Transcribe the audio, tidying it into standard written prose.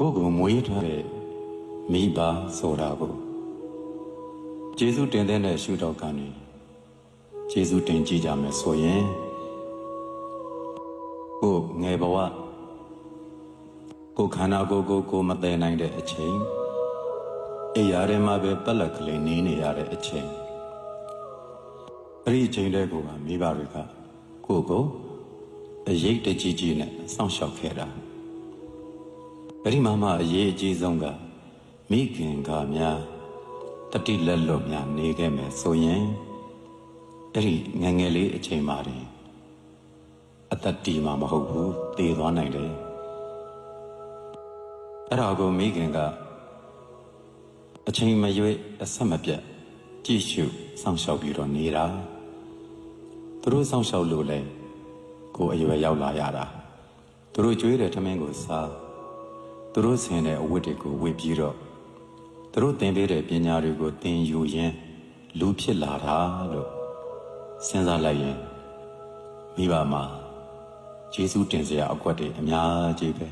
ကိုကိုမွေးထားတဲ့မိဘဆိုတာကိုကျေးဇူးတင်တဲ့ရှုထောင့်ကနေကျေးဇူးတင်ကြည့်ကြမယ်ဆိုရင်ကိုငယ်ဘဝကိုခန္ဓာကိုမသိနိုင်တဲ့အချိန်အိယာထဲမှာပဲပက်လက်ကလေးနေနေရတဲ့အချိန်အဲ့ဒီအချိန်တည်းကိုမိဘတွေကကိုအရေးတကြီးကြီးနဲ့စောင့်ရှောက်ခဲ့တာအဲ့ဒီမှာအရေးအကြီးဆုံးကမိခင်ကများတတိလက်လွတ်များနေခဲ့မယ်ဆိုရင်အဲ့ဒီငယ်ငယ်လေးအချိန်မှာတင်အသက်တီမှာမဟုတ်ဘူးတည်သွားနိုင်တယ်အဲ့ဒါကိုမိခင်ကအချိန်မရွေးအဆက်မပြတ်ကြည့်ရှုစောင့်ရှောက်ပြီးတော့နေတာသူတို့စောင့်ရှောက်လို့လဲကိုအရွယ်ရောက်လာရတာသူတို့ကြွေးတဲ့ထမင်းကိုစားသူတို့ဆင်တဲ့အဝတ်တွေကိုဝတ်ပြီးတော့သူတို့သင်ပေးတဲ့ပညာတွေကိုသင်ယူရင်းလူဖြစ်လာတာလို့စဉ်းစားလိုက်ရင်မိဘမှာကျေးဇူးတင်စရာအကွက်တွေအများကြီးပဲ